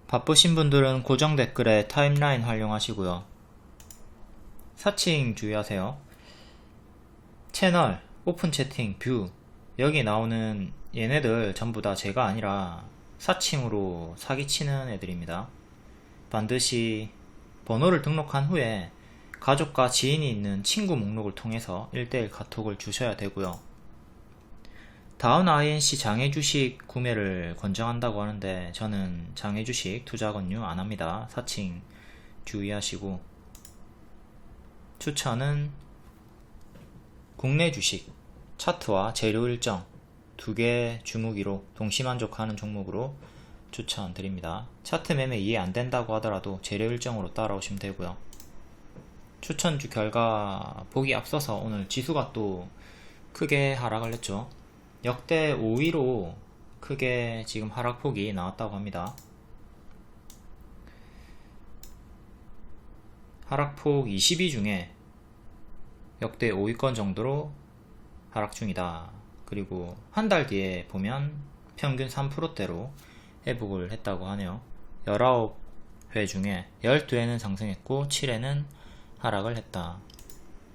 바쁘신 분들은 고정 댓글에 타임라인 활용하시고요. 사칭 주의하세요. 채널, 오픈 채팅, 뷰 여기 나오는 얘네들 전부 다 제가 아니라 사칭으로 사기치는 애들입니다. 반드시 번호를 등록한 후에 가족과 지인이 있는 친구 목록을 통해서 1:1 카톡을 주셔야 되고요. 다운 INC 장외주식 구매를 권장한다고 하는데 저는 장외주식 투자 권유 안합니다. 사칭 주의하시고, 추천은 국내 주식 차트와 재료 일정 2개 주무기로 동시만족하는 종목으로 추천드립니다. 차트 매매 이해 안된다고 하더라도 재료 일정으로 따라오시면 되고요. 추천주 결과 보기 앞서서 오늘 지수가 또 크게 하락을 했죠. 역대 5위로 크게 지금 하락폭이 나왔다고 합니다. 하락폭 20위 중에 역대 5위권 정도로 하락 중이다. 그리고 한 달 뒤에 보면 평균 3%대로 회복을 했다고 하네요. 19회 중에 12회는 상승했고 7회는 하락을 했다.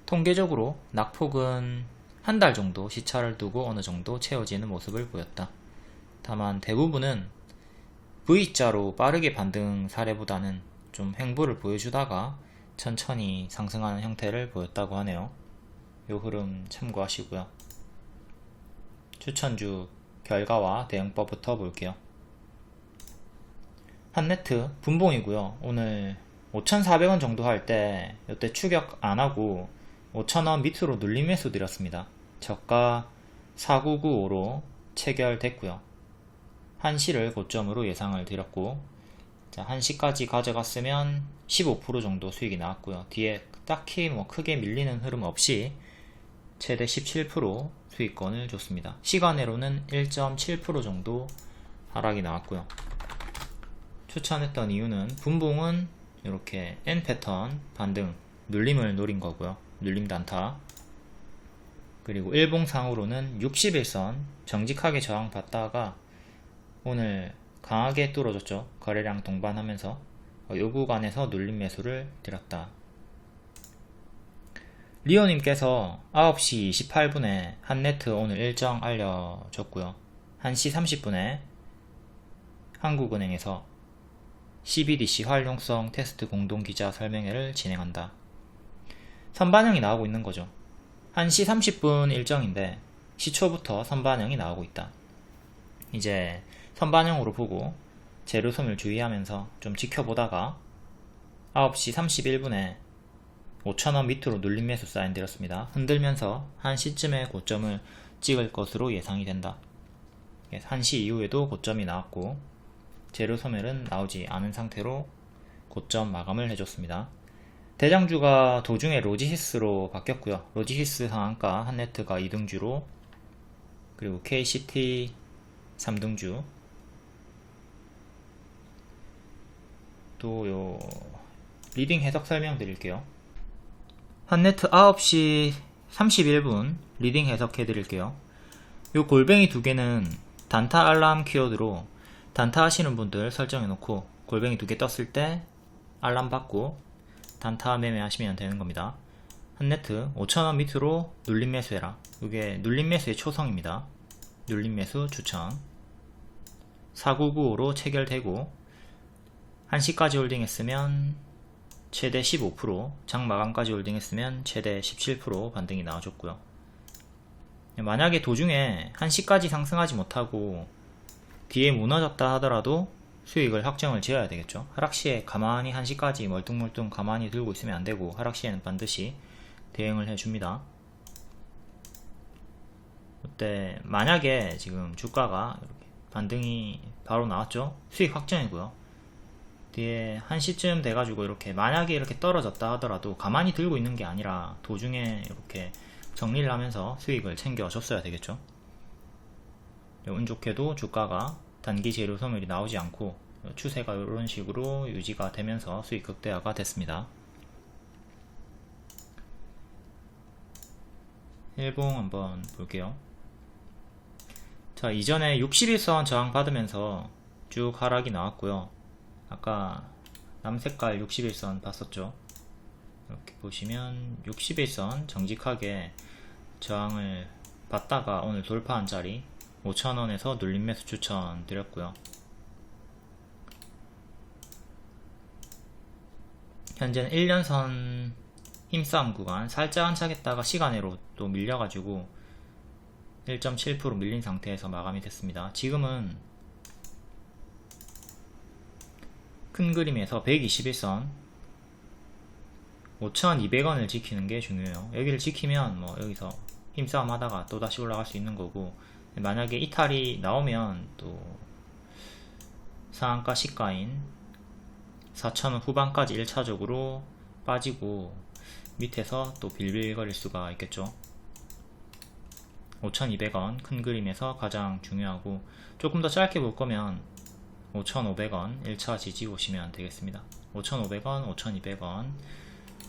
통계적으로 낙폭은 한 달 정도 시차를 두고 어느 정도 채워지는 모습을 보였다. 다만 대부분은 V자로 빠르게 반등 사례보다는 좀 횡보를 보여주다가 천천히 상승하는 형태를 보였다고 하네요. 요 흐름 참고하시고요. 추천주 결과와 대응법부터 볼게요. 한네트 분봉이고요. 오늘 5,400원 정도 할 때 이때 추격 안하고 5,000원 밑으로 눌림 매수 드렸습니다. 저가 4995로 체결됐고요. 1시를 고점으로 예상을 드렸고, 자, 1시까지 가져갔으면 15% 정도 수익이 나왔고요. 뒤에 딱히 크게 밀리는 흐름 없이 최대 17% 수익권을 줬습니다. 시간으로는 1.7% 정도 하락이 나왔고요. 추천했던 이유는 분봉은 이렇게 N 패턴 반등 눌림을 노린 거고요. 눌림 단타. 그리고 일봉상으로는 60일선 정직하게 저항받다가 오늘 강하게 뚫어줬죠. 거래량 동반하면서 요 구간에서 눌림 매수를 드렸다. 리오님께서 9시 28분에 한네트 오늘 일정 알려줬고요. 1시 30분에 한국은행에서 CBDC 활용성 테스트 공동기자 설명회를 진행한다. 선반영이 나오고 있는 거죠. 1시 30분 일정인데 시초부터 선반영이 나오고 있다. 이제 선반영으로 보고 재료 소멸 주의하면서 좀 지켜보다가 9시 31분에 5,000원 밑으로 눌림 매수 사인 드렸습니다. 흔들면서 1시쯤에 고점을 찍을 것으로 예상이 된다. 1시 이후에도 고점이 나왔고 재료 소멸은 나오지 않은 상태로 고점 마감을 해줬습니다. 대장주가 도중에 로지히스로 바뀌었고요. 로지히스 상한가 한네트가 2등주로, 그리고 KCT 3등주, 또 요 리딩 해석 설명 드릴게요. 한네트 9시 31분 리딩 해석해 드릴게요. 요 골뱅이 두 개는 단타 알람 키워드로 단타 하시는 분들 설정해 놓고 골뱅이 두 개 떴을 때 알람 받고 단타 매매 하시면 되는 겁니다. 한네트 5,000원 밑으로 눌림 매수해라. 이게 눌림 매수의 초성입니다. 눌림 매수 추천. 4995로 체결되고 1시까지 홀딩했으면 최대 15%, 장 마감까지 홀딩했으면 최대 17% 반등이 나와줬고요. 만약에 도중에 1시까지 상승하지 못하고 뒤에 무너졌다 하더라도 수익을 확정을 지어야 되겠죠. 하락시에 가만히 1시까지 멀뚱멀뚱 가만히 들고 있으면 안되고, 하락시에는 반드시 대응을 해줍니다. 그때 만약에 지금 주가가 이렇게 반등이 바로 나왔죠. 수익 확정이고요. 뒤에 1시쯤 돼가지고 이렇게 만약에 이렇게 떨어졌다 하더라도 가만히 들고 있는 게 아니라 도중에 이렇게 정리를 하면서 수익을 챙겨줬어야 되겠죠. 운 좋게도 주가가 단기 재료 소멸이 나오지 않고 추세가 이런 식으로 유지가 되면서 수익 극대화가 됐습니다. 일봉 한번 볼게요. 자, 이전에 60일선 저항 받으면서 쭉 하락이 나왔고요. 아까 남색깔 61선 봤었죠. 이렇게 보시면 61선 정직하게 저항을 받다가 오늘 돌파한 자리 5,000원에서 눌림 매수 추천 드렸고요. 현재는 1년선 힘싸움 구간 살짝 안착했다가 시간으로 또 밀려가지고 1.7% 밀린 상태에서 마감이 됐습니다. 지금은 큰 그림에서 121선 5,200원을 지키는 게 중요해요. 여기를 지키면 뭐 여기서 힘싸움 하다가 또 다시 올라갈 수 있는 거고, 만약에 이탈이 나오면 또 상한가 시가인 4,000원 후반까지 1차적으로 빠지고 밑에서 또 빌빌거릴 수가 있겠죠. 5,200원 큰 그림에서 가장 중요하고, 조금 더 짧게 볼 거면 5,500원 1차 지지 보시면 되겠습니다. 5,500원, 5,200원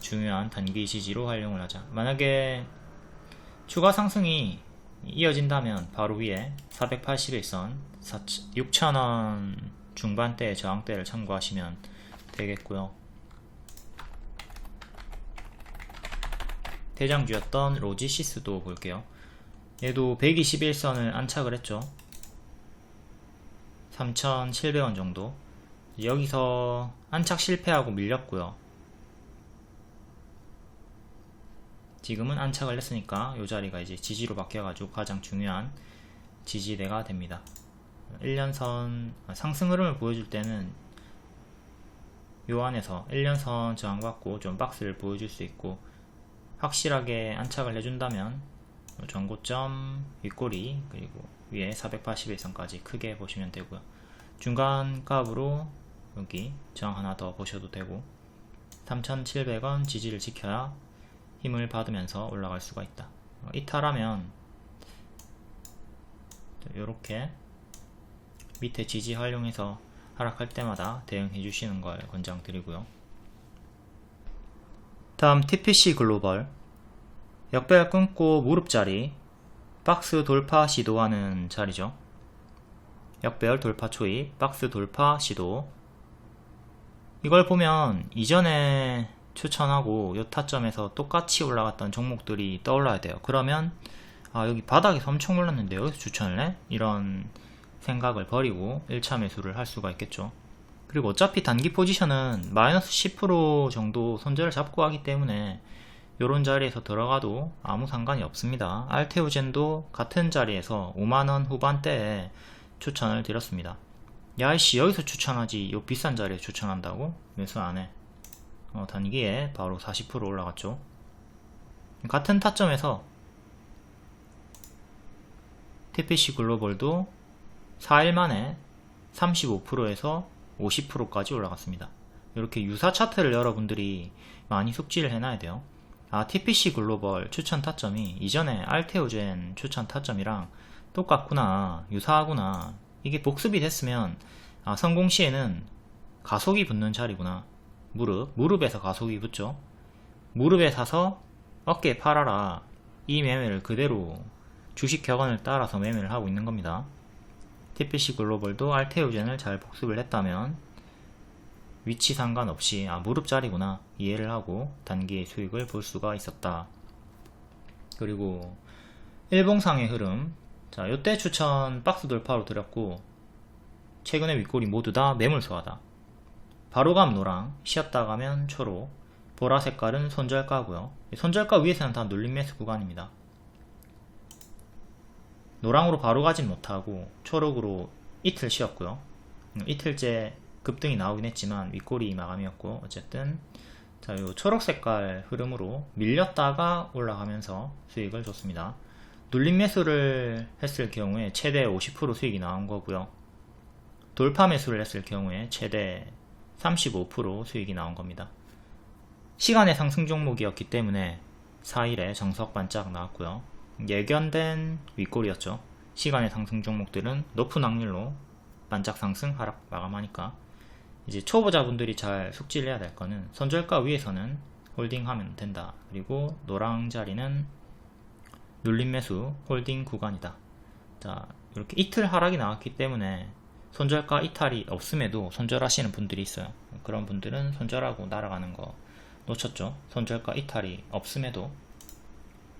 중요한 단기 지지로 활용을 하자. 만약에 추가 상승이 이어진다면 바로 위에 481선 6,000원 중반대의 저항대를 참고하시면 되겠고요. 대장주였던 로지시스도 볼게요. 얘도 121선을 안착을 했죠. 3,700원 정도. 여기서 안착 실패하고 밀렸고요. 지금은 안착을 했으니까 이 자리가 이제 지지로 바뀌어가지고 가장 중요한 지지대가 됩니다. 1년선 상승 흐름을 보여줄 때는 요 안에서 1년선 저항받고 좀 박스를 보여줄 수 있고, 확실하게 안착을 해준다면 전고점 윗꼬리 그리고 위에 481선까지 크게 보시면 되고요. 중간 값으로 여기 저항 하나 더 보셔도 되고, 3,700원 지지를 지켜야 힘을 받으면서 올라갈 수가 있다. 이탈하면 이렇게 밑에 지지 활용해서 하락할 때마다 대응해 주시는 걸 권장드리고요. 다음 TPC 글로벌 역배열 끊고 무릎자리 박스 돌파 시도하는 자리죠. 역배열 돌파 초입 박스 돌파 시도. 이걸 보면 이전에 추천하고 요 타점에서 똑같이 올라갔던 종목들이 떠올라야 돼요. 그러면 여기 바닥에서 엄청 올랐는데 여기서 추천을 해? 이런 생각을 버리고 1차 매수를 할 수가 있겠죠. 그리고 어차피 단기 포지션은 마이너스 10% 정도 손절을 잡고 하기 때문에 요런 자리에서 들어가도 아무 상관이 없습니다. 알테오젠도 같은 자리에서 5만원 후반대에 추천을 드렸습니다. 야이씨 여기서 추천하지 요 비싼 자리에 추천한다고? 매수 안해. 단기에 바로 40% 올라갔죠. 같은 타점에서 TPC 글로벌도 4일 만에 35%에서 50%까지 올라갔습니다. 이렇게 유사 차트를 여러분들이 많이 숙지를 해놔야 돼요. TPC 글로벌 추천 타점이 이전에 알테오젠 추천 타점이랑 똑같구나, 유사하구나, 이게 복습이 됐으면 성공 시에는 가속이 붙는 자리구나. 무릎에서 가속이 붙죠. 무릎에 사서 어깨에 팔아라. 이 매매를 그대로 주식 격언을 따라서 매매를 하고 있는 겁니다. TPC 글로벌도 알테오젠을 잘 복습을 했다면 위치 상관없이 무릎 자리구나 이해를 하고 단기의 수익을 볼 수가 있었다. 그리고 일봉상의 흐름, 자 요때 추천 박스 돌파로 드렸고, 최근의 윗골이 모두 다 매물소하다. 바로감 노랑, 쉬었다 가면 초록, 보라 색깔은 손절가고요. 손절가 위에서는 다 눌림 매수 구간입니다. 노랑으로 바로 가진 못하고 초록으로 이틀 쉬었고요. 이틀째 급등이 나오긴 했지만 윗골이 마감이었고, 어쨌든 자, 요 초록 색깔 흐름으로 밀렸다가 올라가면서 수익을 줬습니다. 눌림 매수를 했을 경우에 최대 50% 수익이 나온 거고요. 돌파 매수를 했을 경우에 최대 35% 수익이 나온 겁니다. 시간의 상승 종목이었기 때문에 4일에 정석 반짝 나왔고요. 예견된 윗골이었죠. 시간의 상승 종목들은 높은 확률로 반짝 상승 하락 마감하니까 이제 초보자분들이 잘 숙지를 해야 될 거는 손절가 위에서는 홀딩하면 된다. 그리고 노랑 자리는 눌림 매수 홀딩 구간이다. 자, 이렇게 이틀 하락이 나왔기 때문에 손절가 이탈이 없음에도 손절하시는 분들이 있어요. 그런 분들은 손절하고 날아가는 거 놓쳤죠. 손절가 이탈이 없음에도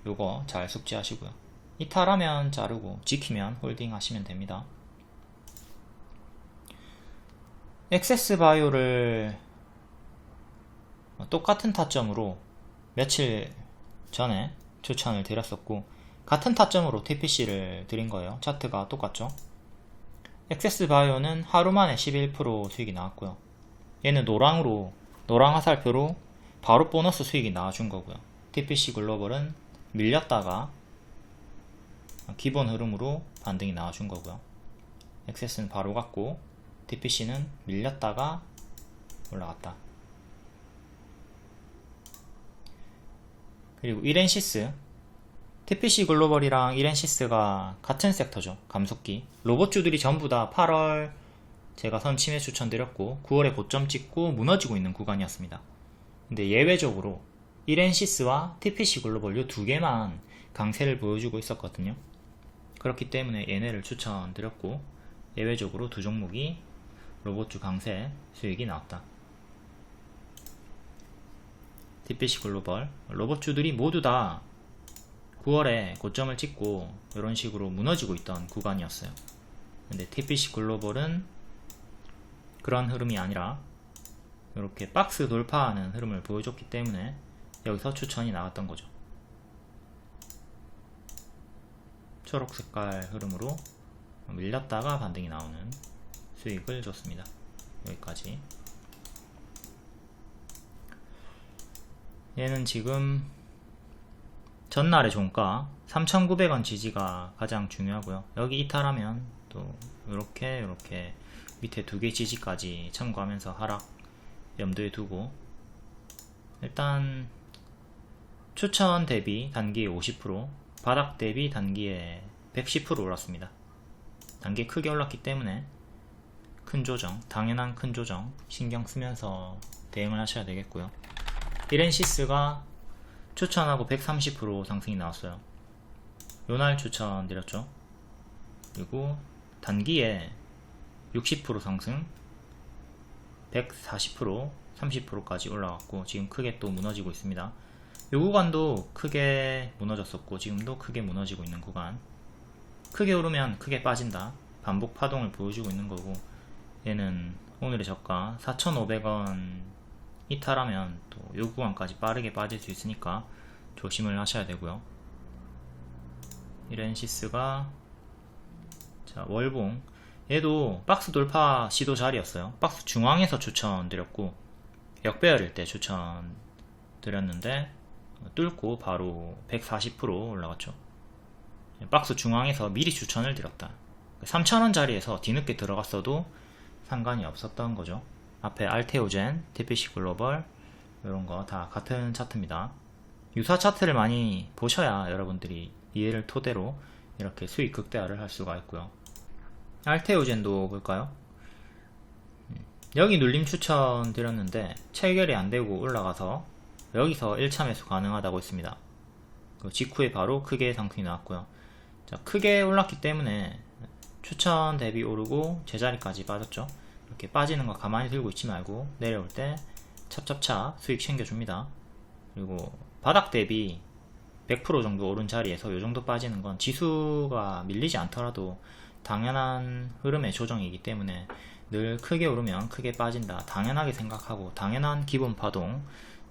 요거 잘 숙지하시고요. 이탈하면 자르고 지키면 홀딩 하시면 됩니다. 액세스바이오를 똑같은 타점으로 며칠 전에 추천을 드렸었고, 같은 타점으로 TPC를 드린 거예요. 차트가 똑같죠. 액세스바이오는 하루 만에 11% 수익이 나왔고요. 얘는 노랑 화살표로 바로 보너스 수익이 나와준 거고요. TPC 글로벌은 밀렸다가 기본 흐름으로 반등이 나와준 거고요. 액세스는 바로 갔고, TPC는 밀렸다가 올라갔다. 그리고 이렌시스, TPC 글로벌이랑 이렌시스가 같은 섹터죠. 감속기. 로봇주들이 전부 다 8월 제가 선침해 추천드렸고 9월에 고점 찍고 무너지고 있는 구간이었습니다. 근데 예외적으로 이렌시스와 TPC 글로벌 이 두 개만 강세를 보여주고 있었거든요. 그렇기 때문에 얘네를 추천드렸고, 예외적으로 두 종목이 로봇주 강세 수익이 나왔다. TPC 글로벌, 로봇주들이 모두 다 9월에 고점을 찍고 이런 식으로 무너지고 있던 구간이었어요. 근데 TPC 글로벌은 그런 흐름이 아니라 이렇게 박스 돌파하는 흐름을 보여줬기 때문에 여기서 추천이 나왔던 거죠. 초록 색깔 흐름으로 밀렸다가 반등이 나오는 수익을 줬습니다. 여기까지. 얘는 지금 전날의 종가 3,900원 지지가 가장 중요하고요. 여기 이탈하면 또 이렇게 밑에 두 개 지지까지 참고하면서 하락 염두에 두고, 일단 추천 대비 단기에 50%, 바닥 대비 단기에 110% 올랐습니다. 단기 크게 올랐기 때문에 큰 조정, 당연한 큰 조정 신경 쓰면서 대응을 하셔야 되겠고요. 이렌시스가 추천하고 130% 상승이 나왔어요. 요날 추천드렸죠. 그리고 단기에 60% 상승, 140%, 30%까지 올라갔고 지금 크게 또 무너지고 있습니다. 요 구간도 크게 무너졌었고 지금도 크게 무너지고 있는 구간. 크게 오르면 크게 빠진다. 반복 파동을 보여주고 있는 거고, 얘는 오늘의 저가 4,500원 이탈하면 또 요 구간까지 빠르게 빠질 수 있으니까 조심을 하셔야 되고요. 이렌시스가 자 월봉, 얘도 박스 돌파 시도 자리였어요. 박스 중앙에서 추천드렸고 역배열일 때 추천드렸는데 뚫고 바로 140% 올라갔죠. 박스 중앙에서 미리 추천을 드렸다. 3,000원 자리에서 뒤늦게 들어갔어도 상관이 없었던 거죠. 앞에 알테오젠, TPC 글로벌 이런 거 다 같은 차트입니다. 유사 차트를 많이 보셔야 여러분들이 이해를 토대로 이렇게 수익 극대화를 할 수가 있고요. 알테오젠도 볼까요? 여기 눌림 추천 드렸는데 체결이 안되고 올라가서 여기서 1차 매수 가능하다고 했습니다. 그 직후에 바로 크게 상승이 나왔고요. 자, 크게 올랐기 때문에 추천 대비 오르고 제자리까지 빠졌죠. 이렇게 빠지는 거 가만히 들고 있지 말고 내려올 때 찹찹찹 수익 챙겨줍니다. 그리고 바닥 대비 100% 정도 오른 자리에서 이 정도 빠지는 건 지수가 밀리지 않더라도 당연한 흐름의 조정이기 때문에 늘 크게 오르면 크게 빠진다 당연하게 생각하고 당연한 기본 파동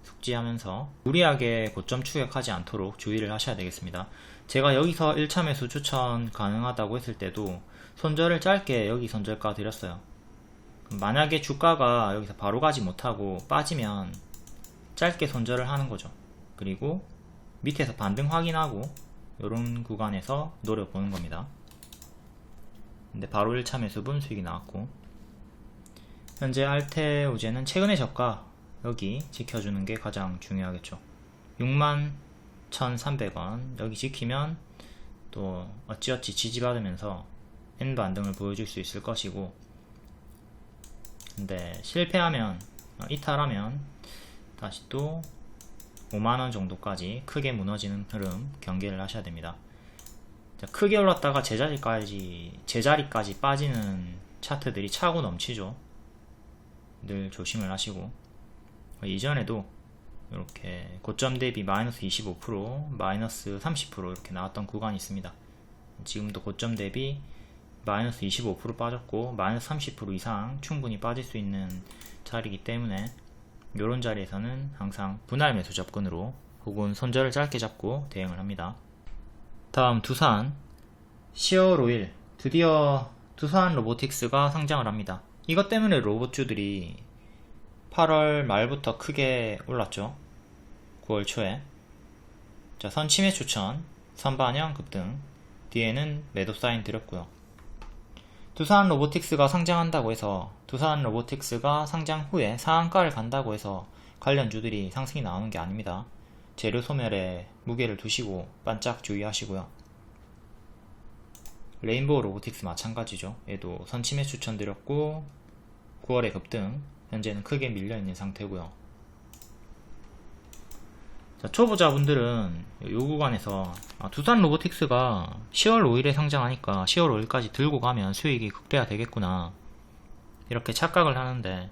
숙지하면서 무리하게 고점 추격하지 않도록 주의를 하셔야 되겠습니다. 제가 여기서 1차 매수 추천 가능하다고 했을 때도 손절을 짧게 여기 손절가 드렸어요. 만약에 주가가 여기서 바로 가지 못하고 빠지면 짧게 손절을 하는 거죠. 그리고 밑에서 반등 확인하고 이런 구간에서 노려보는 겁니다. 근데 바로 1차 매수분 수익이 나왔고, 현재 알테오젠은 최근의 저가 여기 지켜주는 게 가장 중요하겠죠. 61,300원 여기 지키면 또 어찌어찌 지지받으면서 N 반등을 보여줄 수 있을 것이고, 근데 실패하면 이탈하면 다시 또 5만원 정도까지 크게 무너지는 흐름 경계를 하셔야 됩니다. 자, 크게 올랐다가 제자리까지 빠지는 차트들이 차고 넘치죠. 늘 조심을 하시고, 이전에도 이렇게 고점 대비 마이너스 25%, 마이너스 30% 이렇게 나왔던 구간이 있습니다. 지금도 고점 대비 마이너스 25% 빠졌고 마이너스 30% 이상 충분히 빠질 수 있는 자리이기 때문에 이런 자리에서는 항상 분할 매수 접근으로 혹은 손절을 짧게 잡고 대응을 합니다. 다음 두산 10월 5일 드디어 두산 로보틱스가 상장을 합니다. 이것 때문에 로봇주들이 8월 말부터 크게 올랐죠. 9월 초에. 자, 선침해 추천, 선반영 급등, 뒤에는 매도 사인 드렸고요. 두산 로보틱스가 상장한다고 해서, 두산 로보틱스가 상장 후에 상한가를 간다고 해서 관련주들이 상승이 나오는 게 아닙니다. 재료 소멸에 무게를 두시고 반짝 주의하시고요. 레인보우 로보틱스 마찬가지죠. 얘도 선침해 추천드렸고 9월에 급등, 현재는 크게 밀려있는 상태고요. 자, 초보자분들은 이 구간에서 두산 로보틱스가 10월 5일에 상장하니까 10월 5일까지 들고 가면 수익이 극대화 되겠구나 이렇게 착각을 하는데,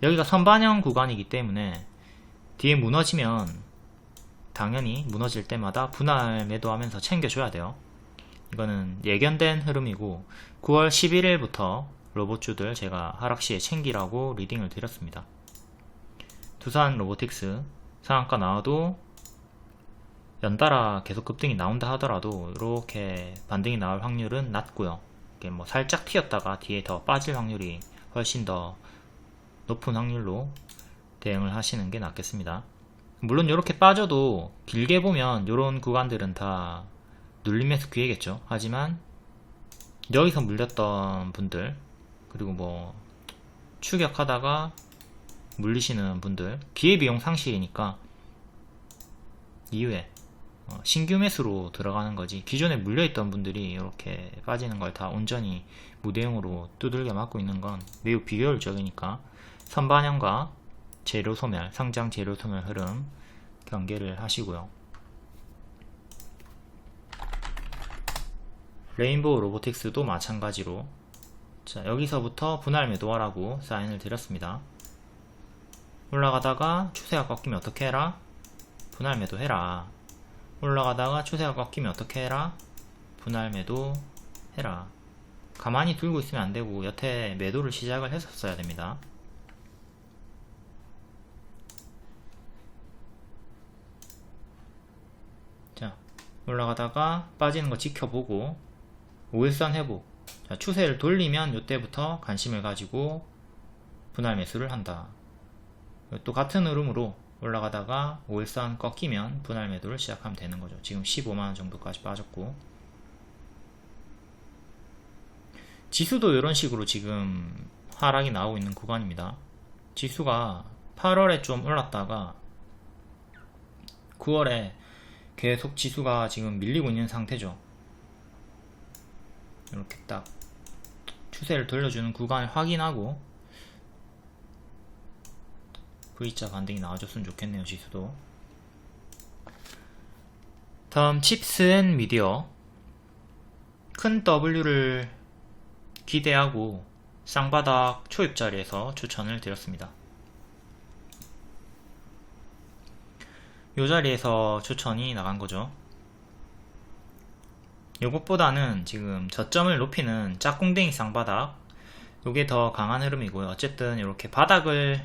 여기가 선반영 구간이기 때문에 뒤에 무너지면 당연히 무너질 때마다 분할 매도하면서 챙겨줘야 돼요. 이거는 예견된 흐름이고 9월 11일부터 로봇주들 제가 하락시에 챙기라고 리딩을 드렸습니다. 두산 로보틱스 상한가 나와도 연달아 계속 급등이 나온다 하더라도 이렇게 반등이 나올 확률은 낮고요. 이게 뭐 살짝 튀었다가 뒤에 더 빠질 확률이 훨씬 더 높은 확률로 대응을 하시는 게 낫겠습니다. 물론 이렇게 빠져도 길게 보면 이런 구간들은 다 눌림 매수 기회겠죠. 하지만 여기서 물렸던 분들, 그리고 뭐 추격하다가 물리시는 분들, 기회비용 상실이니까 이후에 신규 매수로 들어가는 거지, 기존에 물려있던 분들이 이렇게 빠지는 걸 다 온전히 무대응으로 두들겨 맞고 있는 건 매우 비효율적이니까 선반영과 재료 소멸, 상장 재료 소멸 흐름 경계를 하시고요. 레인보우 로보틱스도 마찬가지로, 자, 여기서부터 분할 매도하라고 사인을 드렸습니다. 올라가다가 추세가 꺾이면 어떻게 해라? 분할 매도 해라. 올라가다가 추세가 꺾이면 어떻게 해라? 분할 매도 해라. 가만히 들고 있으면 안되고 여태 매도를 시작을 했었어야 됩니다. 자, 올라가다가 빠지는 거 지켜보고 5일선 회복, 자, 추세를 돌리면 이때부터 관심을 가지고 분할 매수를 한다. 또 같은 흐름으로 올라가다가 5일선 꺾이면 분할 매도를 시작하면 되는 거죠. 지금 15만원 정도까지 빠졌고, 지수도 이런 식으로 지금 하락이 나오고 있는 구간입니다. 지수가 8월에 좀 올랐다가 9월에 계속 지수가 지금 밀리고 있는 상태죠. 이렇게 딱 추세를 돌려주는 구간을 확인하고 V자 반등이 나와줬으면 좋겠네요. 지수도. 다음 칩스 앤 미디어, 큰 W를 기대하고 쌍바닥 초입 자리에서 추천을 드렸습니다. 이 자리에서 추천이 나간 거죠. 요것보다는 지금 저점을 높이는 짝꿍댕이 쌍바닥, 요게 더 강한 흐름이고요. 어쨌든 이렇게 바닥을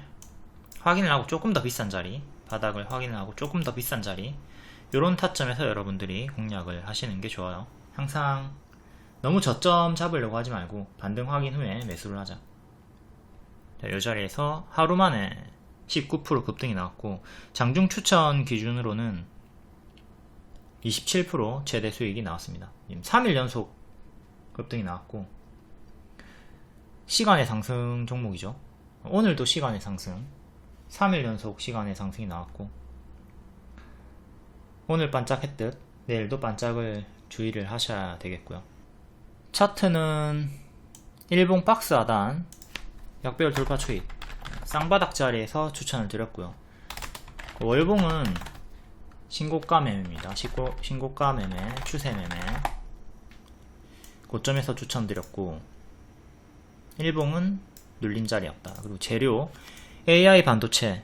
확인을 하고 조금 더 비싼 자리, 바닥을 확인을 하고 조금 더 비싼 자리, 요런 타점에서 여러분들이 공략을 하시는 게 좋아요. 항상 너무 저점 잡으려고 하지 말고 반등 확인 후에 매수를 하자. 자, 요 자리에서 하루 만에 19% 급등이 나왔고, 장중 추천 기준으로는 27% 최대 수익이 나왔습니다. 3일 연속 급등이 나왔고, 시간의 상승 종목이죠. 오늘도 시간의 상승, 3일 연속 시간의 상승이 나왔고, 오늘 반짝했듯 내일도 반짝을 주의를 하셔야 되겠고요. 차트는 일봉 박스 하단 약배열 돌파 추입, 쌍바닥 자리에서 추천을 드렸고요. 월봉은 신고가 매매입니다. 신고가 매매, 추세 매매, 고점에서 추천드렸고, 일봉은 눌림 자리였다. 그리고 재료 AI 반도체,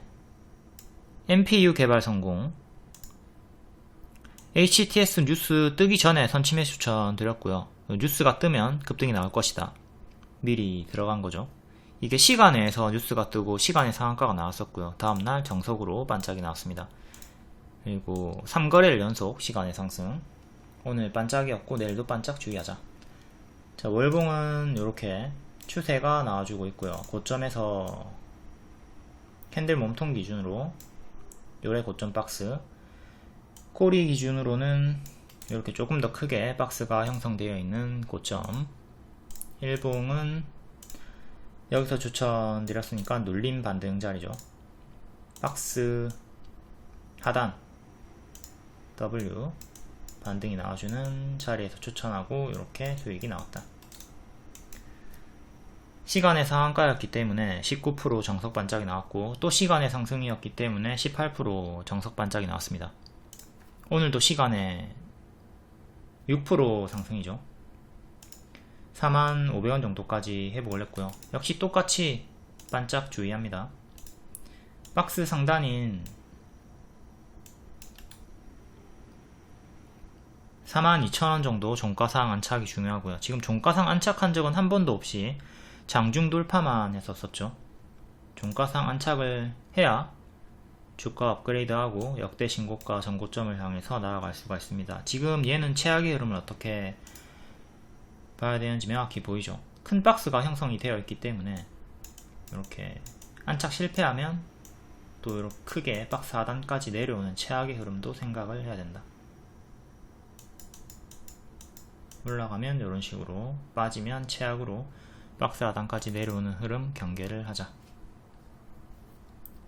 MPU 개발 성공, HTS 뉴스 뜨기 전에 선침해 추천드렸고요. 뉴스가 뜨면 급등이 나올 것이다. 미리 들어간 거죠. 이게 시간에서 뉴스가 뜨고 시간에 상한가가 나왔었고요. 다음날 정석으로 반짝이 나왔습니다. 그리고 3거래일 연속 시간의 상승. 오늘 반짝이었고 내일도 반짝 주의하자. 자, 월봉은 이렇게 추세가 나와주고 있고요. 고점에서 캔들 몸통 기준으로 요래 고점 박스, 꼬리 기준으로는 이렇게 조금 더 크게 박스가 형성되어 있는 고점. 일봉은 여기서 추천드렸으니까 눌림 반등 자리죠. 박스 하단 W 반등이 나와주는 자리에서 추천하고 이렇게 수익이 나왔다. 시간의 상한가였기 때문에 19% 정석 반짝이 나왔고, 또 시간의 상승이었기 때문에 18% 정석 반짝이 나왔습니다. 오늘도 시간에 6% 상승이죠. 45,000원 정도까지 회복을 했고요. 역시 똑같이 반짝 주의합니다. 박스 상단인 42,000원 정도 종가상 안착이 중요하고요. 지금 종가상 안착한 적은 한 번도 없이 장중 돌파만 했었었죠. 종가상 안착을 해야 주가 업그레이드하고 역대 신고가 전고점을 향해서 나아갈 수가 있습니다. 지금 얘는 최악의 흐름을 어떻게 봐야 되는지 명확히 보이죠. 큰 박스가 형성이 되어 있기 때문에 이렇게 안착 실패하면 또 이렇게 크게 박스 하단까지 내려오는 최악의 흐름도 생각을 해야 된다. 올라가면 이런 식으로, 빠지면 최악으로 박스 하단까지 내려오는 흐름 경계를 하자.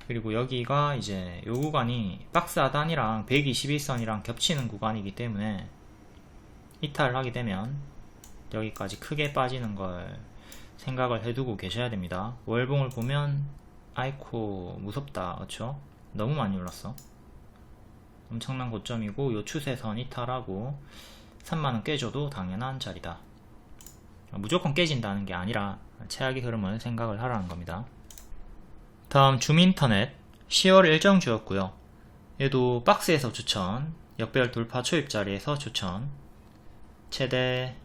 그리고 여기가 이제 요 구간이 박스 하단이랑 121선이랑 겹치는 구간이기 때문에 이탈을 하게 되면 여기까지 크게 빠지는 걸 생각을 해두고 계셔야 됩니다. 월봉을 보면 아이코 무섭다, 그쵸? 너무 많이 올랐어. 엄청난 고점이고 요 추세선 이탈하고 3만원 깨져도 당연한 자리다. 무조건 깨진다는 게 아니라 최악의 흐름을 생각을 하라는 겁니다. 다음 줌인터넷 10월 일정주였고요. 얘도 박스에서 추천, 역배열 돌파 초입 자리에서 추천, 최대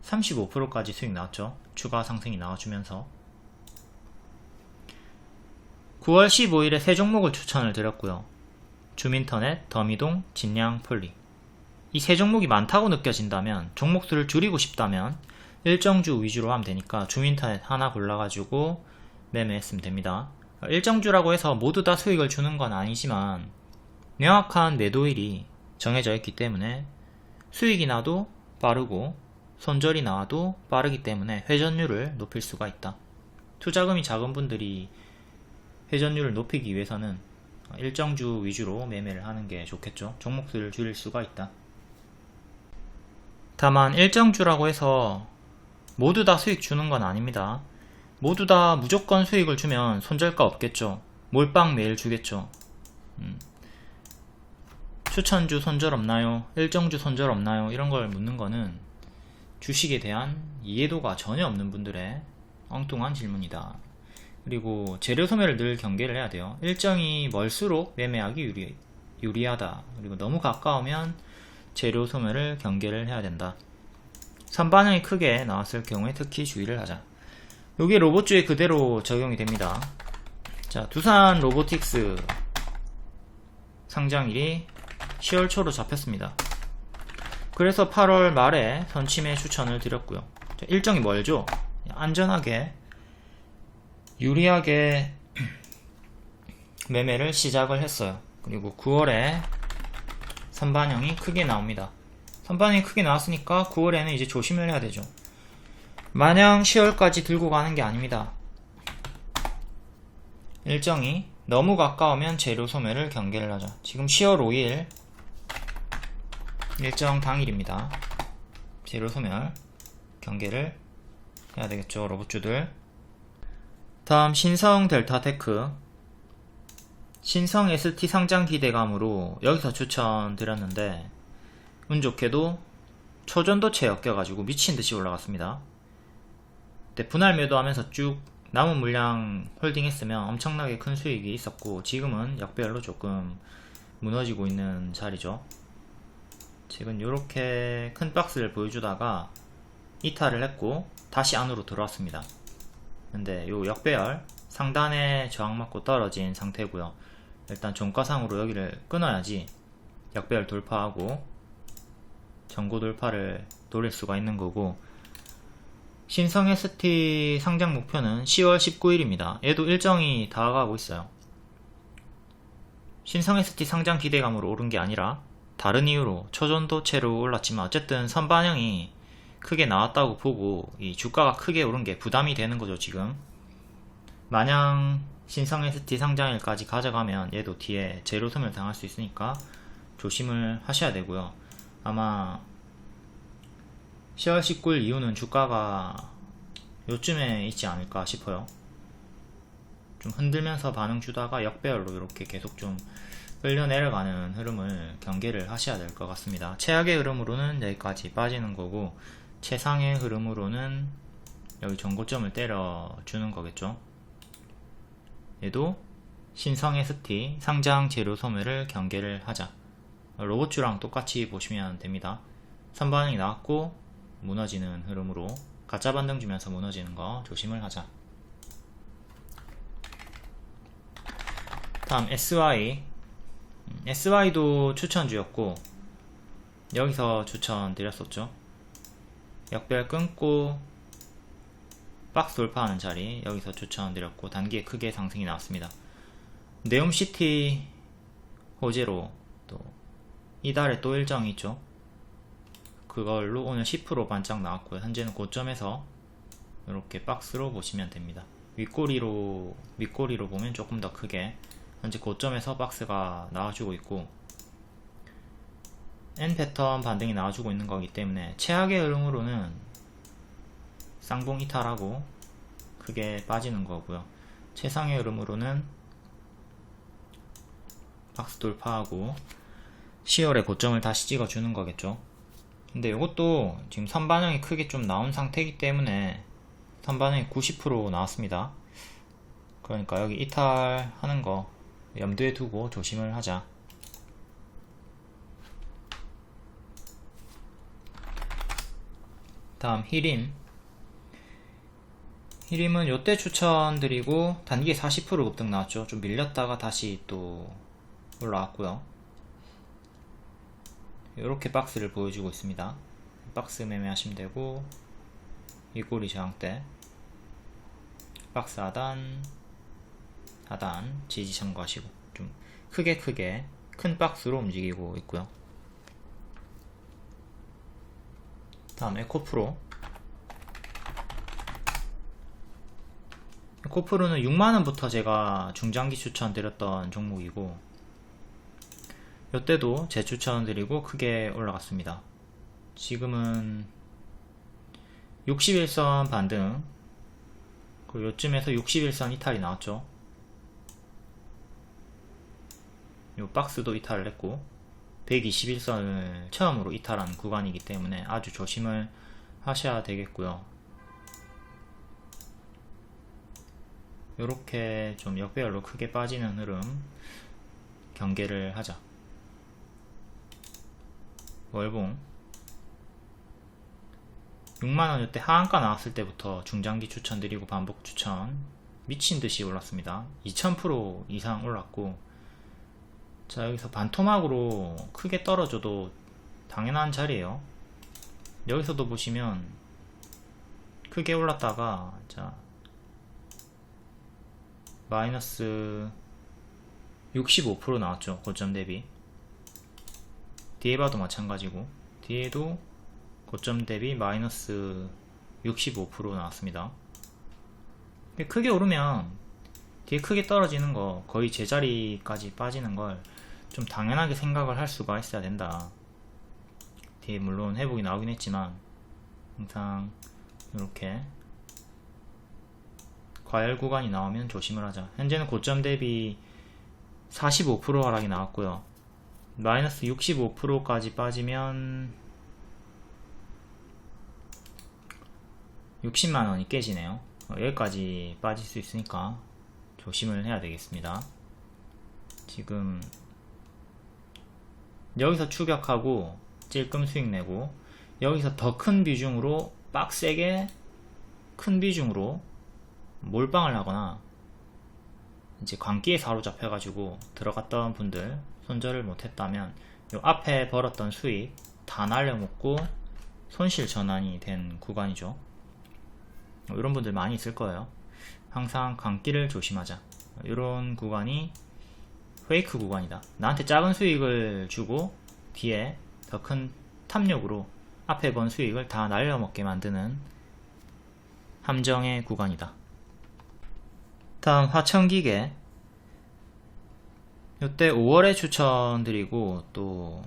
35%까지 수익 나왔죠. 추가 상승이 나와주면서 9월 15일에 세 종목을 추천을 드렸고요. 줌인터넷, 더미동, 진양, 폴리. 이 세 종목이 많다고 느껴진다면, 종목 수를 줄이고 싶다면 일정주 위주로 하면 되니까 줌인터넷 하나 골라가지고 매매했으면 됩니다. 일정주라고 해서 모두 다 수익을 주는 건 아니지만 명확한 매도일이 정해져 있기 때문에 수익이 나도 빠르고 손절이 나와도 빠르기 때문에 회전율을 높일 수가 있다. 투자금이 작은 분들이 회전율을 높이기 위해서는 일정주 위주로 매매를 하는 게 좋겠죠. 종목수를 줄일 수가 있다. 다만 일정주라고 해서 모두 다 수익 주는 건 아닙니다. 모두 다 무조건 수익을 주면 손절가 없겠죠. 몰빵 매일 주겠죠. 추천주 손절 없나요? 일정주 손절 없나요? 이런 걸 묻는 거는 주식에 대한 이해도가 전혀 없는 분들의 엉뚱한 질문이다. 그리고 재료 소멸을 늘 경계를 해야 돼요. 일정이 멀수록 매매하기 유리하다. 그리고 너무 가까우면 재료 소멸을 경계를 해야 된다. 선반영이 크게 나왔을 경우에 특히 주의를 하자. 요게 로봇주에 그대로 적용이 됩니다. 자, 두산 로보틱스 상장일이 10월 초로 잡혔습니다. 그래서 8월 말에 선침해 추천을 드렸고요. 자, 일정이 멀죠? 안전하게 유리하게 매매를 시작을 했어요. 그리고 9월에 선반영이 크게 나옵니다. 선반영이 크게 나왔으니까 9월에는 이제 조심을 해야 되죠. 마냥 10월까지 들고 가는 게 아닙니다. 일정이 너무 가까우면 재료 소멸을 경계를 하자. 지금 10월 5일 일정 당일입니다. 재료 소멸 경계를 해야 되겠죠, 로봇주들. 다음 신성 델타테크, 신성 ST 상장 기대감으로 여기서 그때 분할 매도하면서 쭉 남은 물량 홀딩했으면 엄청나게 큰 수익이 있었고, 지금은 역배열로 조금 무너지고 있는 자리죠. 지금 이렇게 큰 박스를 보여주다가 이탈을 했고 다시 안으로 들어왔습니다. 근데 요 역배열 상단에 저항맞고 떨어진 상태고요. 일단 종가상으로 여기를 끊어야지 역배열 돌파하고 전고 돌파를 노릴 수가 있는 거고, 신성 ST 상장 목표는 10월 19일입니다. 얘도 일정이 다가가고 있어요. 신성 ST 상장 기대감으로 오른 게 아니라 다른 이유로 초전도체로 올랐지만, 어쨌든 선반영이 크게 나왔다고 보고 이 주가가 크게 오른 게 부담이 되는 거죠. 지금 마냥 신성 ST 상장일까지 가져가면 얘도 뒤에 제로섬을 당할 수 있으니까 조심을 하셔야 되고요. 아마 10월 19일 이후는 주가가 요쯤에 있지 않을까 싶어요. 좀 흔들면서 반응 주다가 역배열로 이렇게 계속 좀 끌려 내려가는 흐름을 경계를 하셔야 될 것 같습니다. 최악의 흐름으로는 여기까지 빠지는 거고, 최상의 흐름으로는 여기 전고점을 때려주는 거겠죠. 얘도 신성 ST 상장 재료 소멸을 경계를 하자. 로봇주랑 똑같이 보시면 됩니다. 선반응이 나왔고 무너지는 흐름으로 가짜 반등 주면서 무너지는 거 조심을 하자. 다음 SY도 추천주였고 여기서 추천 드렸었죠. 역별 끊고 박스 돌파하는 자리 여기서 추천 드렸고, 단기에 크게 상승이 나왔습니다. 네옴시티 호재로 또 이달에 또 일정이 있죠. 그걸로 오늘 10% 반짝 나왔고요. 현재는 고점에서 이렇게 박스로 보시면 됩니다. 윗꼬리로 보면 조금 더 크게 현재 고점에서 박스가 나와주고 있고, N 패턴 반등이 나와주고 있는 거기 때문에 최악의 흐름으로는 쌍봉 이탈하고 크게 빠지는 거고요. 최상의 흐름으로는 박스 돌파하고 10월에 고점을 다시 찍어주는 거겠죠. 근데 이것도 지금 선반영이 크게 좀 나온 상태이기 때문에 선반영이 90% 나왔습니다. 그러니까 여기 이탈하는 거 염두에 두고 조심을 하자. 다음 히림은 요때 추천드리고 단기에 40% 급등 나왔죠. 좀 밀렸다가 다시 또 올라왔고요. 이렇게 박스를 보여주고 있습니다. 박스 매매하시면 되고, 윗꼬리 저항대 박스 하단 지지 참고하시고, 좀 크게 큰 박스로 움직이고 있고요. 다음 에코프로는 6만원부터 제가 중장기 추천드렸던 종목이고, 이때도 재추천드리고 크게 올라갔습니다. 지금은 61선 반등, 그리고 요쯤에서 61선 이탈이 나왔죠. 요 박스도 이탈을 했고 121선을 처음으로 이탈한 구간이기 때문에 아주 조심을 하셔야 되겠고요. 요렇게 좀 역배열로 크게 빠지는 흐름 경계를 하자. 월봉 6만원 이때 하한가 나왔을 때부터 중장기 추천드리고 반복 추천 미친듯이 올랐습니다. 2000% 이상 올랐고, 자 여기서 반토막으로 크게 떨어져도 당연한 자리에요. 여기서도 보시면 크게 올랐다가 자 마이너스 65% 나왔죠. 고점 대비. 뒤에 봐도 마찬가지고, 뒤에도 고점 대비 마이너스 65% 나왔습니다. 크게 오르면 뒤에 크게 떨어지는 거 거의 제자리까지 빠지는 걸 좀 당연하게 생각을 할 수가 있어야 된다. 뒤에 물론 회복이 나오긴 했지만 항상 이렇게 과열 구간이 나오면 조심을 하자. 현재는 고점 대비 45% 하락이 나왔고요. 마이너스 65%까지 빠지면 60만원이 깨지네요. 여기까지 빠질 수 있으니까 조심을 해야 되겠습니다. 지금 여기서 추격하고 찔끔 수익 내고, 여기서 더 큰 비중으로 빡세게 큰 비중으로 몰빵을 하거나 이제 광기에 사로잡혀 가지고 들어갔던 분들 손절을 못했다면 요 앞에 벌었던 수익 다 날려먹고 손실 전환이 된 구간이죠. 이런 분들 많이 있을 거예요. 항상 광기를 조심하자. 이런 구간이 페이크 구간이다. 나한테 작은 수익을 주고 뒤에 더 큰 탐욕으로 앞에 번 수익을 다 날려먹게 만드는 함정의 구간이다. 다음 화천기계. 이때 5월에 추천드리고 또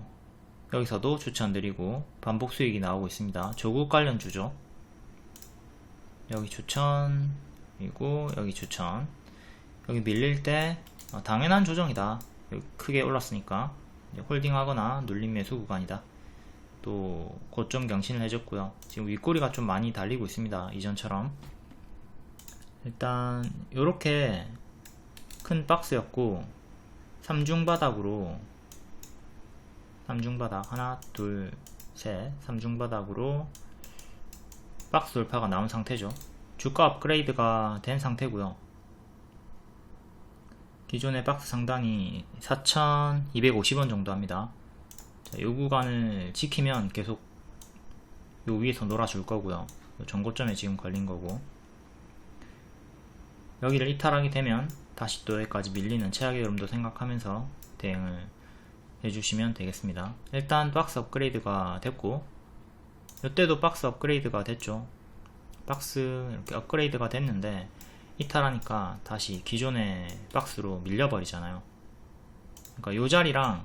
여기서도 추천드리고 반복 수익이 나오고 있습니다. 조국 관련주죠. 여기 추천이고 여기 추천. 여기 밀릴 때 당연한 조정이다. 여기 크게 올랐으니까 홀딩하거나 눌림 매수 구간이다. 또 고점 경신을 해줬고요. 지금 윗꼬리가 좀 많이 달리고 있습니다. 이전처럼. 일단 요렇게 큰 박스였고 3중바닥으로 3중바닥 하나 둘 셋 3중바닥으로 박스 돌파가 나온 상태죠. 주가 업그레이드가 된 상태고요. 기존의 박스 상단이 4,250원 정도 합니다. 자, 이 구간을 지키면 계속 요 위에서 놀아줄 거고요. 전고점에 지금 걸린 거고, 여기를 이탈하게 되면 다시 또 여기까지 밀리는 최악의 흐름도 생각하면서 대응을 해주시면 되겠습니다. 일단 박스 업그레이드가 됐고, 이때도 박스 업그레이드가 됐죠. 박스 이렇게 업그레이드가 됐는데 이탈하니까 다시 기존의 박스로 밀려버리잖아요. 그러니까 요 자리랑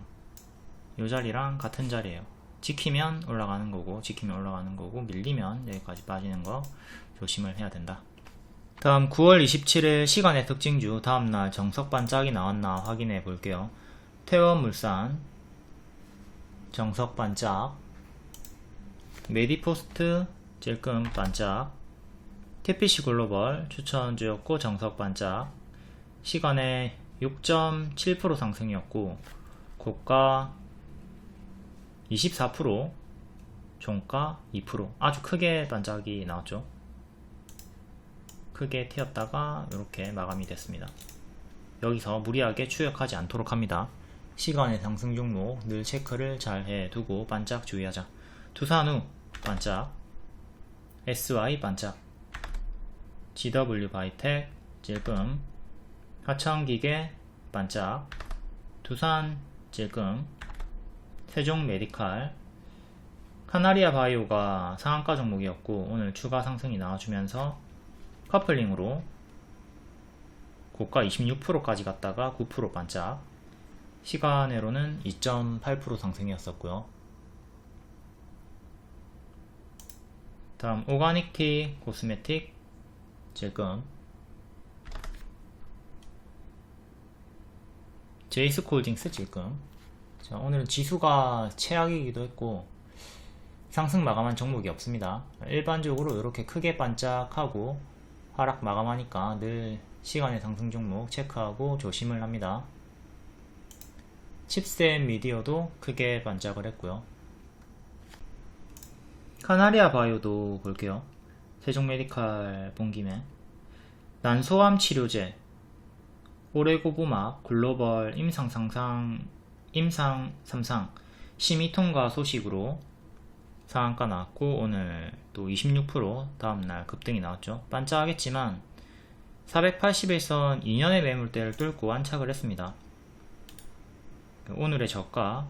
같은 자리예요. 지키면 올라가는 거고, 지키면 올라가는 거고, 밀리면 여기까지 빠지는 거 조심을 해야 된다. 다음 9월 27일 시간의 특징주, 다음날 정석 반짝이 나왔나 확인해 볼게요. 태원물산 정석 반짝, 메디포스트 찔끔 반짝, TPC 글로벌 추천주였고 정석 반짝. 시간에 6.7% 상승이었고 고가 24%, 종가 2%. 아주 크게 반짝이 나왔죠. 크게 튀었다가 이렇게 마감이 됐습니다. 여기서 무리하게 추격하지 않도록 합니다. 시간의 상승 종목 늘 체크를 잘 해두고 반짝 주의하자. 두산우 반짝, SY 반짝, GW 바이텍 찔끔, 하천기계 반짝, 두산 찔끔, 세종 메디칼, 카나리아 바이오가 상한가 종목이었고 오늘 추가 상승이 나와주면서 커플링으로 고가 26%까지 갔다가 9% 반짝. 시간으로는 2.8% 상승이었었고요. 다음 오가닉티 코스메틱 찔끔, 제이스콜딩스 찔끔. 자, 오늘은 지수가 최악이기도 했고 상승 마감한 종목이 없습니다. 일반적으로 이렇게 크게 반짝하고 하락 마감하니까 늘 시간의 상승 종목 체크하고 조심을 합니다. 칩셋 미디어도 크게 반짝을 했고요. 카나리아 바이오도 볼게요. 세종 메디칼 본 김에 난소암 치료제, 오레고보막 글로벌 임상 3상 심의 통과 소식으로 상한가 나왔고 오늘 또 26% 다음날 급등이 나왔죠. 반짝하겠지만 481선 2년의 매물대를 뚫고 안착을 했습니다. 오늘의 저가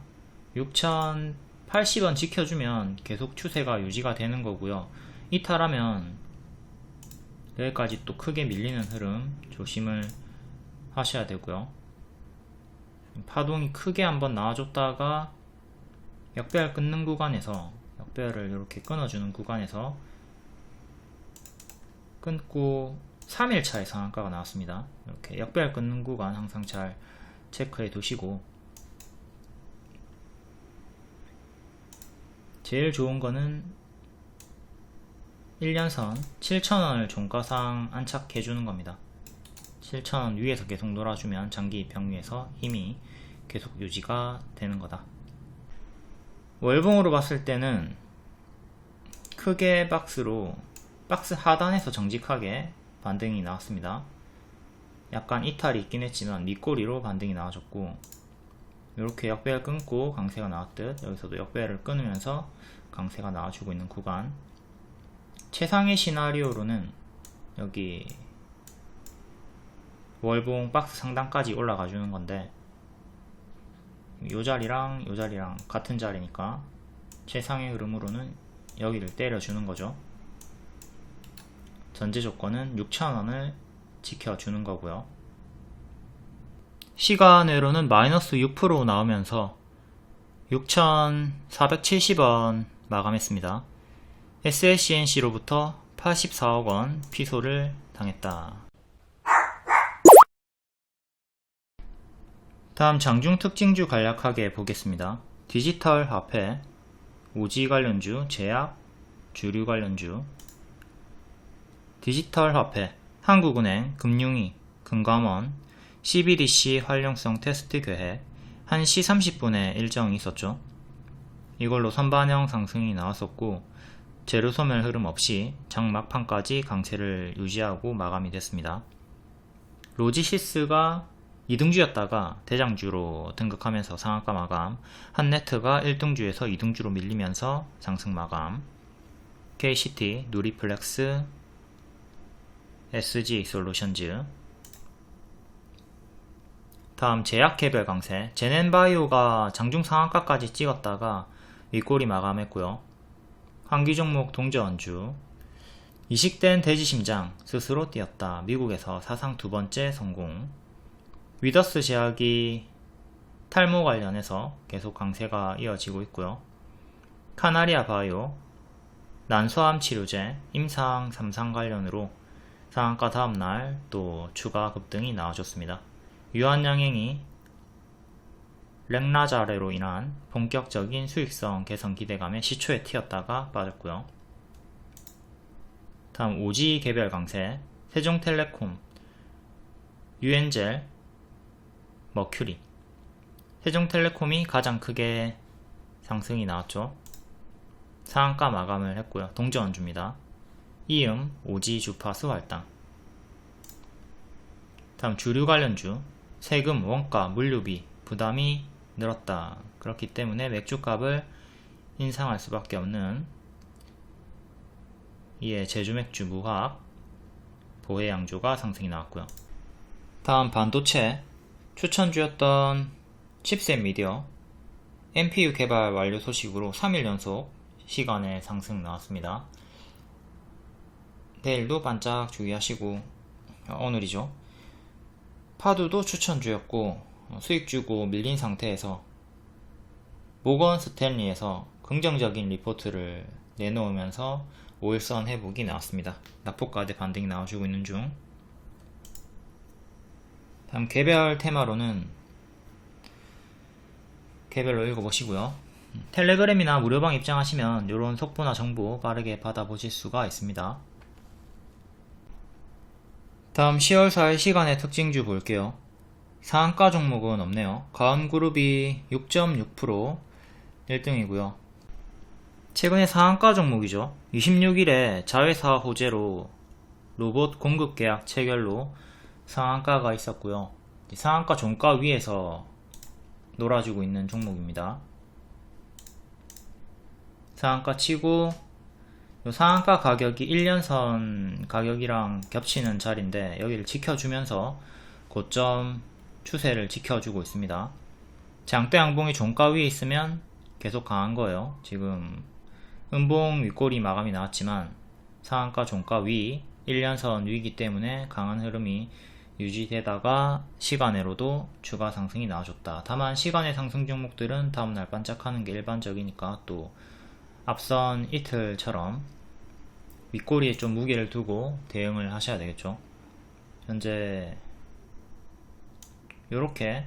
6,080원 지켜주면 계속 추세가 유지가 되는 거고요. 이탈하면 여기까지 또 크게 밀리는 흐름 조심을 하셔야 되고요. 파동이 크게 한번 나와줬다가 역배열 끊는 구간에서, 역배열을 이렇게 끊어주는 구간에서 끊고 3일차에 상한가가 나왔습니다. 이렇게 역배열 끊는 구간 항상 잘 체크해 두시고, 제일 좋은 거는 1년선 7,000원을 종가상 안착해 주는 겁니다. 7,000원 위에서 계속 놀아주면 장기 병위에서 힘이 계속 유지가 되는 거다. 월봉으로 봤을 때는 크게 박스 하단에서 정직하게 반등이 나왔습니다. 약간 이탈이 있긴 했지만 밑꼬리로 반등이 나와줬고, 이렇게 역배열 끊고 강세가 나왔듯 여기서도 역배열을 끊으면서 강세가 나와주고 있는 구간. 최상의 시나리오로는 여기 월봉 박스 상단까지 올라가 주는 건데, 요 자리랑 요 자리랑 같은 자리니까 최상의 흐름으로는 여기를 때려주는 거죠. 전제 조건은 6,000원을 지켜주는 거고요. 시간외로는 마이너스 6% 나오면서 6,470원 마감했습니다. SLCNC로부터 84억원 피소를 당했다. 다음 장중 특징주 간략하게 보겠습니다. 디지털 화폐, 오지 관련주, 제약, 주류 관련주. 디지털 화폐, 한국은행, 금융위, 금감원, CBDC 활용성 테스트 계획, 1시 30분에 일정이 있었죠. 이걸로 선반영 상승이 나왔었고, 재료 소멸 흐름 없이 장막판까지 강세를 유지하고 마감이 됐습니다. 로지시스가 2등주였다가 대장주로 등극하면서 상한가 마감, 한네트가 1등주에서 2등주로 밀리면서 상승 마감, KCT, 누리플렉스, SG솔루션즈. 다음 제약 개별 강세, 제넨바이오가 장중 상한가까지 찍었다가 윗꼬리 마감했고요. 환기 종목 동저원주, 이식된 돼지심장 스스로 뛰었다. 미국에서 사상 두 번째 성공. 위더스 제약이 탈모 관련해서 계속 강세가 이어지고 있고요. 카나리아 바이오, 난소암 치료제, 임상 3상 관련으로 상한가 다음날 또 추가 급등이 나와줬습니다. 유한양행이 렉나자레로 인한 본격적인 수익성 개선 기대감에 시초에 튀었다가 빠졌고요. 다음 오지 개별 강세, 세종텔레콤, 유엔젤, 머큐리. 세종텔레콤이 가장 크게 상승이 나왔죠. 상한가 마감을 했고요. 동저원주입니다. 이음, 오지 주파수 할당. 다음 주류 관련주, 세금, 원가, 물류비 부담이 늘었다. 그렇기 때문에 맥주값을 인상할 수밖에 없는, 이에 제주맥주 무학, 보해양주가 상승이 나왔고요. 다음 반도체, 추천주였던 칩셋 미디어, NPU 개발 완료 소식으로 3일 연속 시간에 상승 나왔습니다. 내일도 반짝 주의하시고, 오늘이죠. 파두도 추천주였고, 수익주고 밀린 상태에서 모건 스탠리에서 긍정적인 리포트를 내놓으면서 5일선 회복이 나왔습니다. 낙폭가대 반등이 나와주고 있는 중. 다음 개별 테마로는 개별로 읽어보시고요. 텔레그램이나 무료방 입장하시면 이런 속보나 정보 빠르게 받아보실 수가 있습니다. 다음 10월 4일 시간의 특징주 볼게요. 상한가 종목은 없네요. 가은그룹이 6.6% 1등이고요. 최근에 상한가 종목이죠. 26일에 자회사 호재로 로봇 공급 계약 체결로 상한가가 있었고요. 상한가 종가 위에서 놀아주고 있는 종목입니다. 상한가 치고 요 상한가 가격이 1년선 가격이랑 겹치는 자리인데 여기를 지켜주면서 고점 추세를 지켜주고 있습니다. 장대 양봉이 종가 위에 있으면 계속 강한 거예요. 지금 음봉 윗꼬리 마감이 나왔지만 상한가 종가 위 1년선 위이기 때문에 강한 흐름이 유지되다가 시간외로도 추가 상승이 나와줬다. 다만 시간의 상승 종목들은 다음날 반짝하는 게 일반적이니까 또 앞선 이틀처럼 윗꼬리에 좀 무게를 두고 대응을 하셔야 되겠죠. 현재 요렇게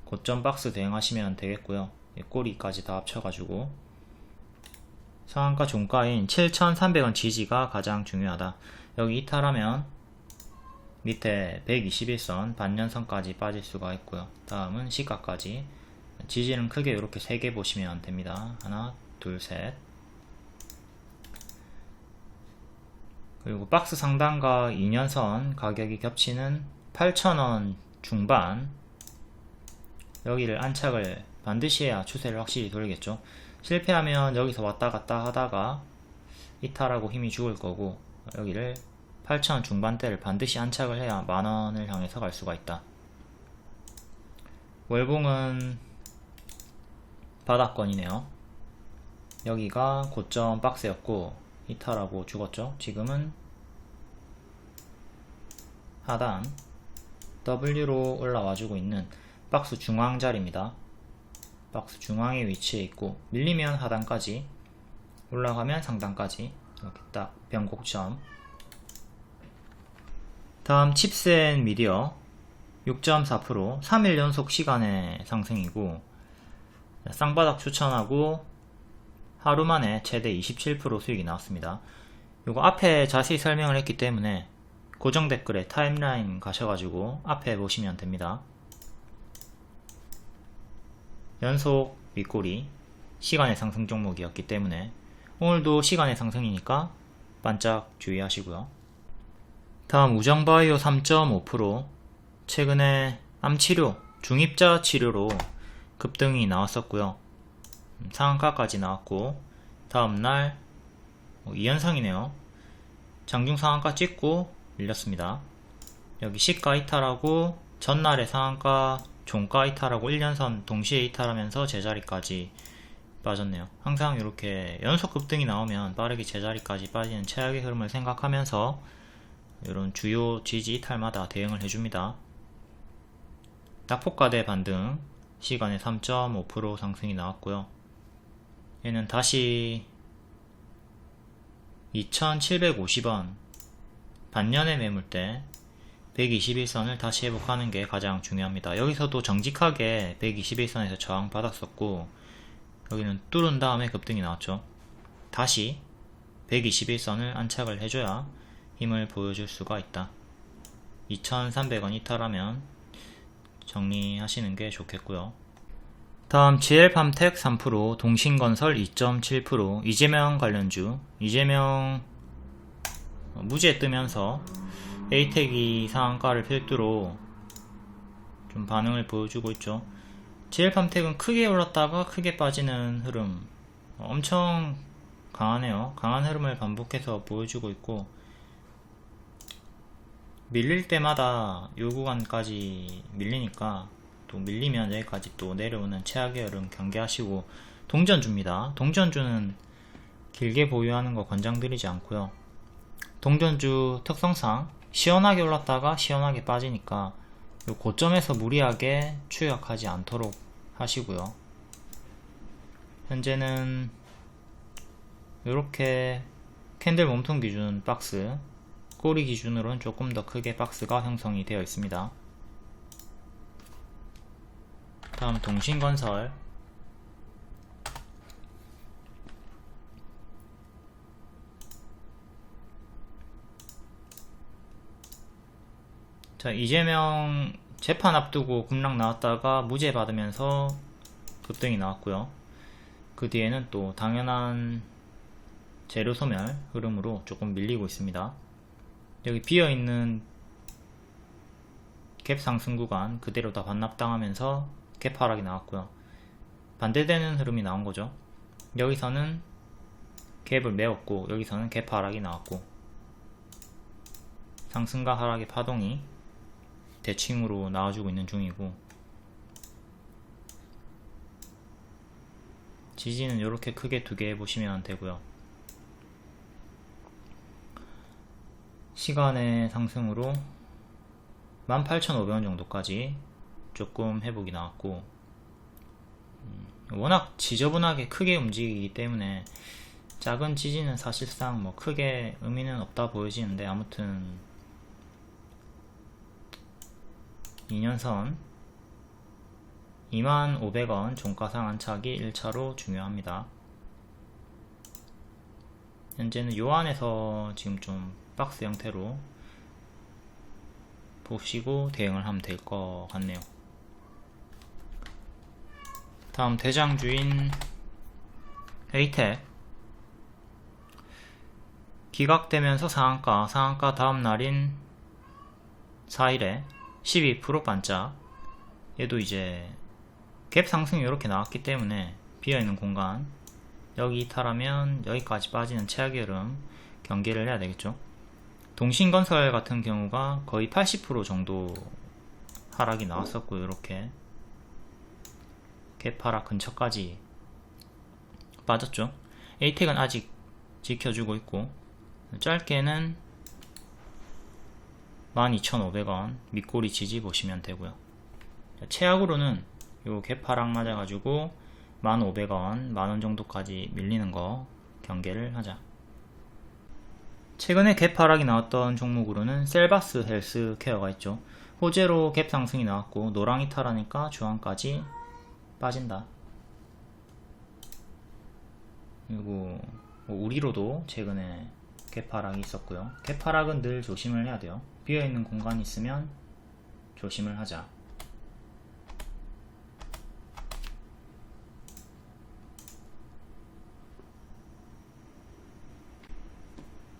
고점 박스 대응하시면 되겠고요. 꼬리까지 다 합쳐가지고 상한가 종가인 7,300원 지지가 가장 중요하다. 여기 이탈하면 밑에 121선 반년선까지 빠질 수가 있고요. 다음은 시가까지. 지지는 크게 이렇게 3개 보시면 됩니다. 하나, 둘, 셋. 그리고 박스 상단과 2년선 가격이 겹치는 8,000원 중반, 여기를 안착을 반드시 해야 추세를 확실히 돌리겠죠. 실패하면 여기서 왔다 갔다 하다가 이탈하고 힘이 죽을 거고, 여기를 8,000원 중반대를 반드시 안착을 해야 만원을 향해서 갈 수가 있다. 월봉은 바닥권이네요. 여기가 고점 박스였고 이탈하고 죽었죠. 지금은 하단 W로 올라와주고 있는 박스 중앙 자리입니다. 박스 중앙에 위치해 있고, 밀리면 하단까지, 올라가면 상단까지 이렇게 딱 변곡점. 다음 칩셋 미디어 6.4%, 3일 연속 시간의 상승이고, 쌍바닥 추천하고 하루 만에 최대 27% 수익이 나왔습니다. 요거 앞에 자세히 설명을 했기 때문에 고정 댓글에 타임라인 가셔가지고 앞에 보시면 됩니다. 연속 윗꼬리 시간의 상승 종목이었기 때문에 오늘도 시간의 상승이니까 반짝 주의하시고요. 다음 우정바이오 3.5%, 최근에 암치료, 중입자 치료로 급등이 나왔었고요. 상한가까지 나왔고, 다음날 2연상이네요. 장중 상한가 찍고 밀렸습니다. 여기 시가 이탈하고 전날에 상한가 종가 이탈하고 1년선 동시에 이탈하면서 제자리까지 빠졌네요. 항상 이렇게 연속 급등이 나오면 빠르게 제자리까지 빠지는 최악의 흐름을 생각하면서 이런 주요 지지 이탈마다 대응을 해줍니다. 낙폭과대 반등, 시간에 3.5% 상승이 나왔고요. 얘는 다시 2,750원 반년의 매물대 121선을 다시 회복하는 게 가장 중요합니다. 여기서도 정직하게 121선에서 저항 받았었고, 여기는 뚫은 다음에 급등이 나왔죠. 다시 121선을 안착을 해줘야 힘을 보여줄 수가 있다. 2,300원 이탈하면 정리하시는 게 좋겠고요. 다음 GL팜텍 3%, 동신건설 2.7%, 이재명 관련주, 이재명 무죄 뜨면서 에이텍이 상한가를 필두로 좀 반응을 보여주고 있죠. GL팜텍은 크게 올랐다가 크게 빠지는 흐름 엄청 강하네요. 강한 흐름을 반복해서 보여주고 있고, 밀릴 때마다 요 구간까지 밀리니까 또 밀리면 여기까지 또 내려오는 최악의 흐름 경계하시고, 동전주입니다. 동전주는 길게 보유하는 거 권장드리지 않고요. 동전주 특성상 시원하게 올랐다가 시원하게 빠지니까 요 고점에서 무리하게 추격하지 않도록 하시고요. 현재는 이렇게 캔들 몸통 기준 박스, 꼬리 기준으로는 조금 더 크게 박스가 형성이 되어 있습니다. 다음 동신건설, 자, 이재명 재판 앞두고 급락 나왔다가 무죄 받으면서 급등이 나왔고요. 그 뒤에는 또 당연한 재료 소멸 흐름으로 조금 밀리고 있습니다. 여기 비어있는 갭 상승 구간 그대로 다 반납당하면서 갭 하락이 나왔고요. 반대되는 흐름이 나온 거죠. 여기서는 갭을 메웠고, 여기서는 갭 하락이 나왔고, 상승과 하락의 파동이 대칭으로 나와주고 있는 중이고, 지지는 이렇게 크게 두 개 보시면 되고요. 시간의 상승으로 18,500원 정도까지 조금 회복이 나왔고, 워낙 지저분하게 크게 움직이기 때문에 작은 지지는 사실상 뭐 크게 의미는 없다 보여지는데, 아무튼 2년선 25,500원 종가상 안착이 1차로 중요합니다. 현재는 요 안에서 지금 좀 박스 형태로 보시고 대응을 하면 될 것 같네요. 다음 대장주인 에이텍 기각되면서 상한가 다음 날인 4일에 12% 반짝. 얘도 이제 갭 상승이 이렇게 나왔기 때문에 비어있는 공간, 여기 이탈하면 여기까지 빠지는 최악의 흐름 경계를 해야 되겠죠. 동신건설 같은 경우가 거의 80% 정도 하락이 나왔었고요. 이렇게 갭 하락 근처까지 빠졌죠. 에이텍은 아직 지켜주고 있고, 짧게는 12,500원 밑꼬리 지지 보시면 되고요. 최악으로는 요 갭 하락 맞아가지고 1,500원, 만원 정도까지 밀리는 거 경계를 하자. 최근에 갭 하락이 나왔던 종목으로는 셀바스 헬스케어가 있죠. 호재로 갭 상승이 나왔고 노랑 이탈하니까 주황까지 빠진다. 그리고 우리로도 최근에 갭 하락이 있었고요. 갭 하락은 늘 조심을 해야 돼요. 비어있는 공간이 있으면 조심을 하자.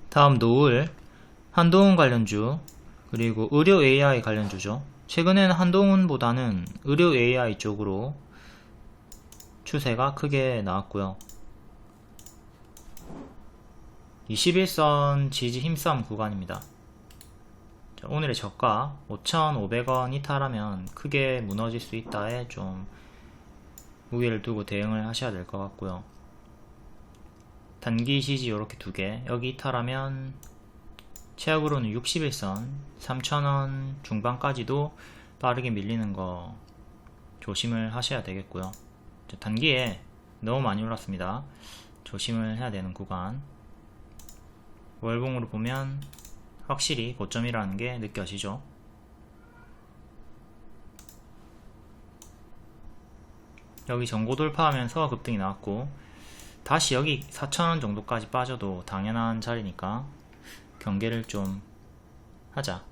다음 노을, 한동훈 관련주, 그리고 의료 AI 관련주죠. 최근에는 한동훈보다는 의료 AI 쪽으로 추세가 크게 나왔고요. 21선 지지 힘싸움 구간입니다. 자, 오늘의 저가 5,500원 이탈하면 크게 무너질 수 있다에 좀 무게를 두고 대응을 하셔야 될 것 같고요. 단기 지지 이렇게 두 개, 여기 이탈하면 최악으로는 61선 3,000원 중반까지도 빠르게 밀리는 거 조심을 하셔야 되겠고요. 자, 단기에 너무 많이 올랐습니다. 조심을 해야 되는 구간. 월봉으로 보면 확실히 고점이라는 게 느껴지죠. 여기 전고 돌파하면서 급등이 나왔고, 다시 여기 4,000원 정도까지 빠져도 당연한 자리니까 경계를 좀 하자.